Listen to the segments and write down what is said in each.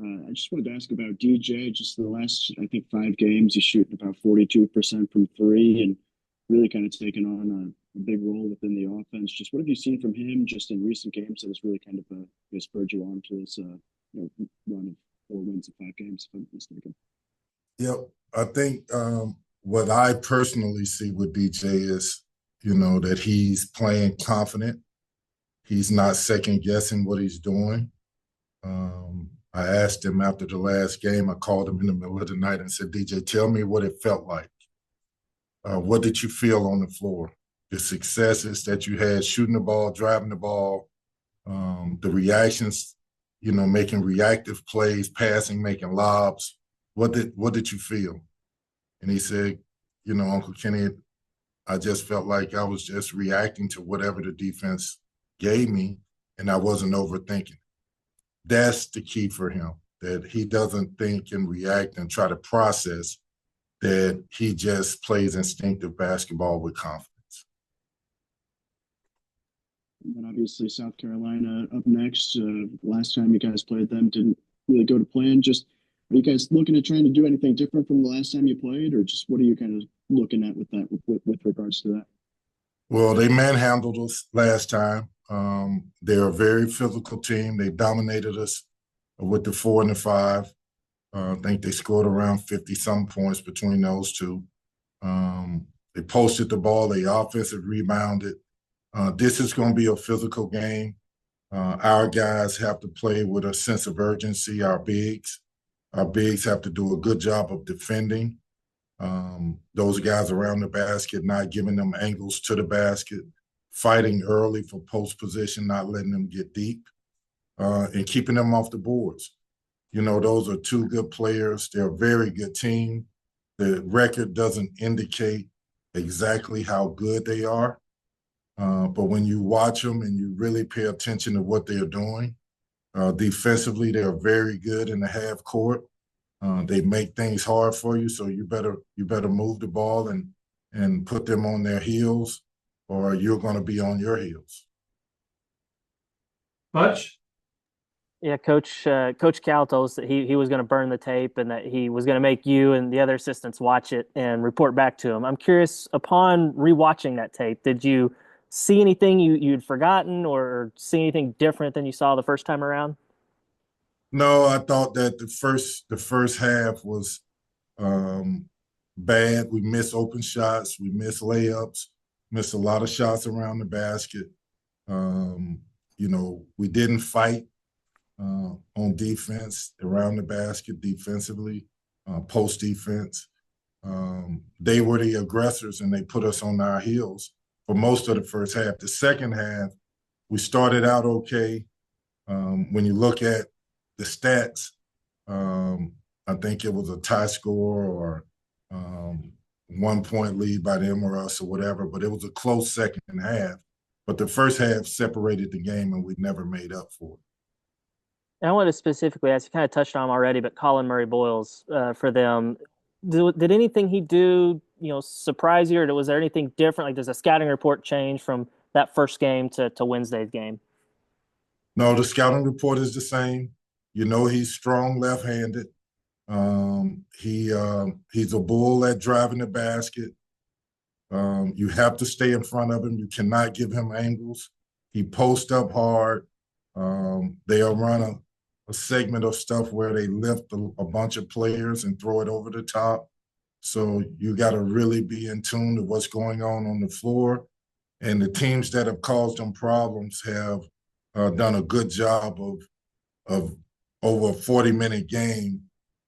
I just wanted to ask about DJ. Just the last, I think, 5 games, he's shooting about 42% from three and really kind of taken on a big role within the offense. Just what have you seen from him just in recent games that has really kind of spurred you on to this run of 4 wins in 5 games, if I'm not mistaken? Yep. I think what I personally see with DJ is, that he's playing confident. He's not second guessing what he's doing. I asked him after the last game, I called him in the middle of the night and said, DJ, tell me what it felt like. What did you feel on the floor? The successes that you had shooting the ball, driving the ball, the reactions, making reactive plays, passing, making lobs. What did you feel? And he said, Uncle Kenny, I just felt like I was just reacting to whatever the defense gave me, and I wasn't overthinking. That's the key for him, that he doesn't think and react and try to process, that he just plays instinctive basketball with confidence. And then obviously South Carolina up next. Last time you guys played them didn't really go to plan. Just are you guys looking at trying to do anything different from the last time you played, or just what are you kind of looking at with that with regards to that? Well, they manhandled us last time. They're a very physical team. They dominated us with the 4 and the 5. I think they scored around 50-some points between those two. They posted the ball. They offensive rebounded. This is going to be a physical game. Our guys have to play with a sense of urgency, our bigs. Our bigs have to do a good job of defending. Those guys around the basket, not giving them angles to the basket, fighting early for post position, not letting them get deep, and keeping them off the boards. Those are two good players. They're a very good team. The record doesn't indicate exactly how good they are. But when you watch them and you really pay attention to what they're doing, defensively, they're very good in the half court. They make things hard for you, so you better move the ball and put them on their heels, or you're going to be on your heels. Butch? Yeah, Coach Cal told us that he was going to burn the tape and that he was going to make you and the other assistants watch it and report back to him. I'm curious, upon rewatching that tape, did you see anything you'd forgotten or see anything different than you saw the first time around? No, I thought that the first half was bad. We missed open shots, we missed layups, missed a lot of shots around the basket. We didn't fight on defense around the basket defensively, post defense. They were the aggressors and they put us on our heels for most of the first half. The second half, we started out okay. When you look at the stats, I think it was a tie score or 1 point lead by them or us or whatever, but it was a close second half. But the first half separated the game and we never made up for it. And I wanted to specifically ask, you kind of touched on him already, but Colin Murray-Boyles for them, did anything he do, surprise you, or was there anything different? Like, does the scouting report change from that first game to Wednesday's game? No, the scouting report is the same. He's strong left-handed. He's a bull at driving the basket. You have to stay in front of him. You cannot give him angles. He posts up hard. They'll run a segment of stuff where they lift a bunch of players and throw it over the top. So you got to really be in tune to what's going on the floor. And the teams that have caused them problems have done a good job of over a 40-minute game,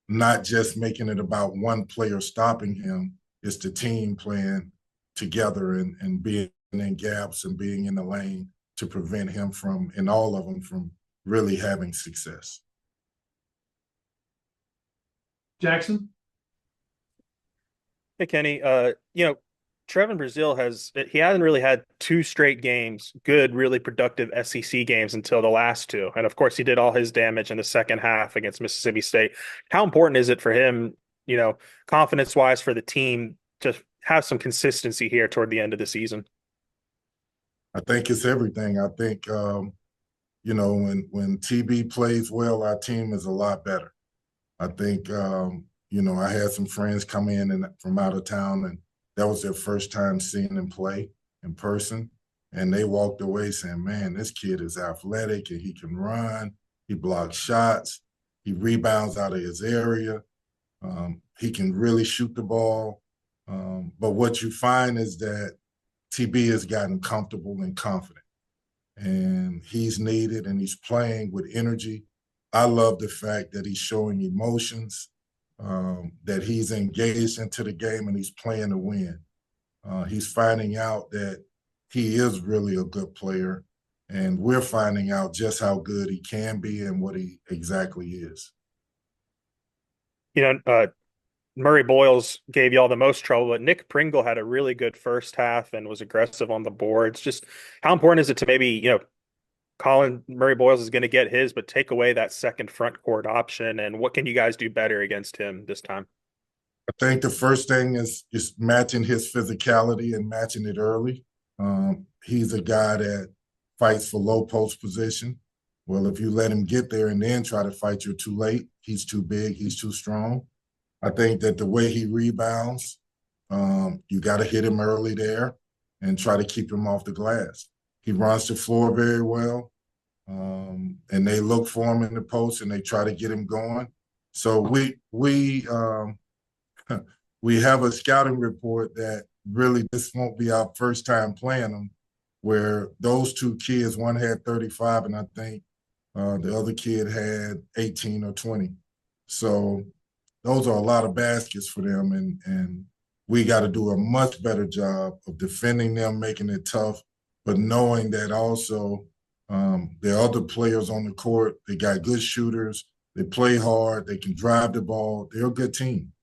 not just making it about one player stopping him. It's the team playing together and being in gaps and being in the lane to prevent him from, and all of them, from really having success. Jackson? Hey, Kenny. Trevin Brazil hasn't really had 2 straight games, good, really productive SEC games until the last 2. And of course, he did all his damage in the second half against Mississippi State. How important is it for him, confidence-wise for the team to have some consistency here toward the end of the season? I think it's everything. I think when TB plays well, our team is a lot better. I think, I had some friends come in and from out of town, and that was their first time seeing him play in person. And they walked away saying, man, this kid is athletic and he can run. He blocks shots. He rebounds out of his area. He can really shoot the ball. But what you find is that TB has gotten comfortable and confident. And he's needed and he's playing with energy. I love the fact that he's showing emotions, that he's engaged into the game and he's playing to win. He's finding out that he is really a good player, and we're finding out just how good he can be and what he exactly is. Murray Boyles gave y'all the most trouble, but Nick Pringle had a really good first half and was aggressive on the boards. Just how important is it to maybe, Colin Murray Boyles is going to get his, but take away that second front court option? And what can you guys do better against him this time? I think the first thing is just matching his physicality and matching it early. He's a guy that fights for low post position. Well, if you let him get there and then try to fight, you're too late. He's too big. He's too strong. I think that the way he rebounds, you got to hit him early there and try to keep him off the glass. He runs the floor very well, and they look for him in the post and they try to get him going. So we have a scouting report that really this won't be our first time playing them, where those two kids, one had 35 and I think the other kid had 18 or 20. So those are a lot of baskets for them, and we got to do a much better job of defending them, making it tough, but knowing that also there are other players on the court. They got good shooters. They play hard. They can drive the ball. They're a good team.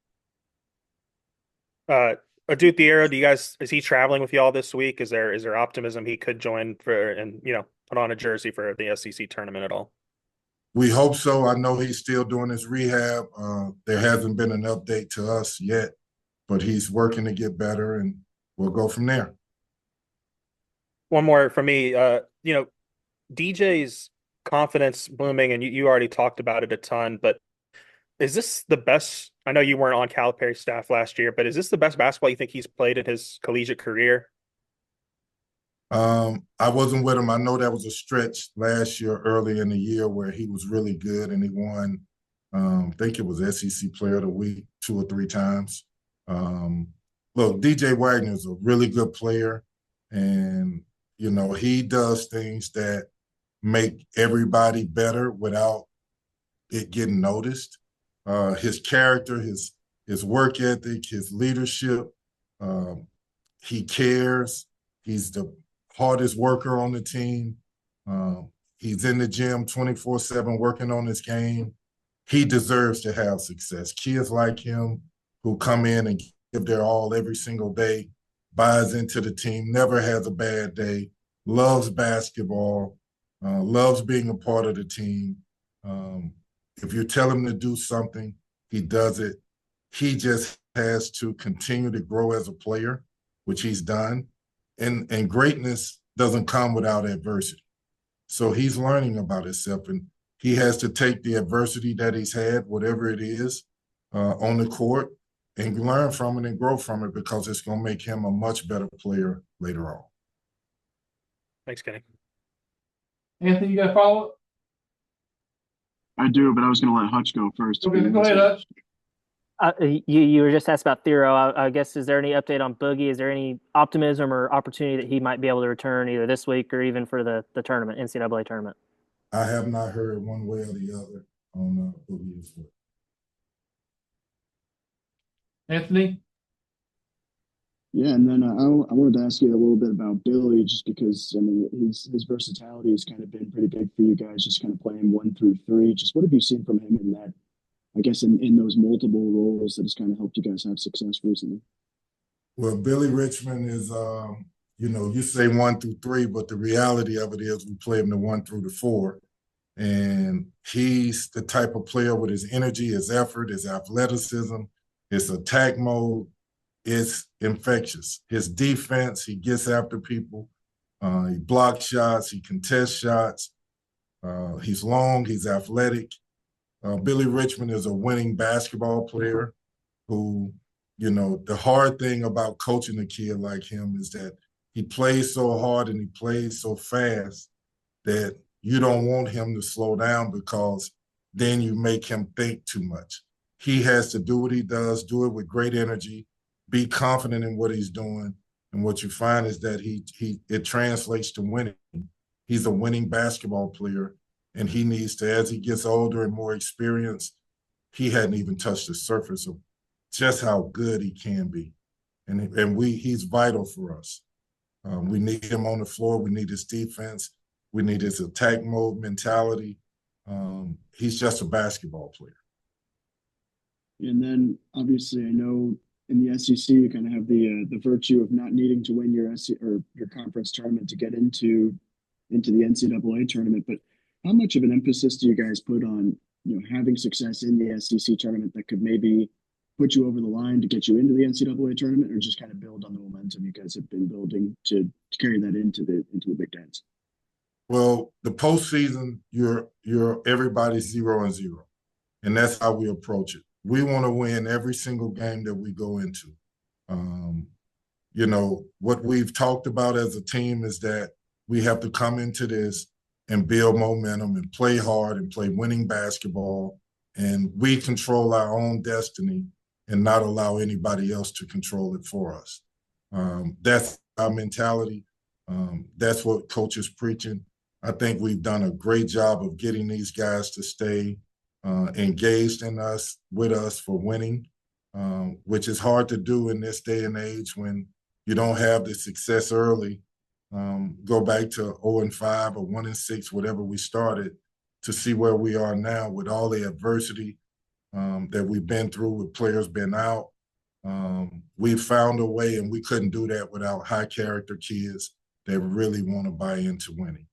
Adut Thiero, is he traveling with y'all this week? Is there optimism he could join for and put on a jersey for the SEC tournament at all? We hope so. I know he's still doing his rehab. There hasn't been an update to us yet, but he's working to get better, and we'll go from there. One more for me. DJ's confidence booming, and you already talked about it a ton, but is this the best? I know you weren't on Calipari's staff last year, but is this the best basketball you think he's played in his collegiate career? I wasn't with him. I know that was a stretch last year, early in the year, where he was really good and he won. I think it was SEC Player of the Week 2 or 3 times. Look, DJ Wagner is a really good player, and he does things that make everybody better without it getting noticed. His character, his work ethic, his leadership, he cares. He's the hardest worker on the team. He's in the gym 24/7 working on his game. He deserves to have success. Kids like him who come in and give their all every single day, buys into the team, never has a bad day, loves basketball, loves being a part of the team. If you tell him to do something, he does it. He just has to continue to grow as a player, which he's done. And greatness doesn't come without adversity. So he's learning about himself, and he has to take the adversity that he's had, whatever it is, on the court, and learn from it and grow from it, because it's going to make him a much better player later on. Thanks, Kenny. Anthony, you got a follow-up? I do, but I was going to let Hutch go first. Okay, go ahead, Hutch. You were just asked about Thiero. I guess, is there any update on Boogie? Is there any optimism or opportunity that he might be able to return either this week or even for the tournament, NCAA tournament? I have not heard one way or the other on Boogie as well. Anthony? Yeah, and then I wanted to ask you a little bit about Billy, just because, I mean, his versatility has kind of been pretty big for you guys, just kind of playing 1 through 3. Just what have you seen from him in that, I guess, in those multiple roles that has kind of helped you guys have success recently? Well, Billy Richmond is, you say 1 through 3, but the reality of it is we play him the 1 through the 4. And he's the type of player with his energy, his effort, his athleticism, his attack mode. It's infectious. His defense, he gets after people. He blocks shots. He contests shots. He's long, he's athletic. Billy Richmond is a winning basketball player who, you know, the hard thing about coaching a kid like him is that he plays so hard and he plays so fast that you don't want him to slow down because then you make him think too much. He has to do what he does, do it with great energy, be confident in what he's doing. And what you find is that it translates to winning. He's a winning basketball player, and he needs to, as he gets older and more experienced, he hadn't even touched the surface of just how good he can be. And he's vital for us. We need him on the floor. We need his defense. We need his attack mode mentality. He's just a basketball player. And then obviously, I know in the SEC you kind of have the virtue of not needing to win your or your conference tournament to get into the NCAA tournament. But how much of an emphasis do you guys put on having success in the SEC tournament that could maybe put you over the line to get you into the NCAA tournament, or just kind of build on the momentum you guys have been building to carry that into the Big Dance? Well, the postseason, you're everybody's 0-0, and that's how we approach it. We want to win every single game that we go into. You know, what we've talked about as a team is that we have to come into this and build momentum and play hard and play winning basketball, and we control our own destiny and not allow anybody else to control it for us. That's our mentality. That's what Coach is preaching. I think we've done a great job of getting these guys to stay engaged with us for winning, which is hard to do in this day and age when you don't have the success early. Go back to 0-5 or 1-6, whatever we started, to see where we are now with all the adversity that we've been through with players been out. We've found a way, and we couldn't do that without high character kids that really want to buy into winning.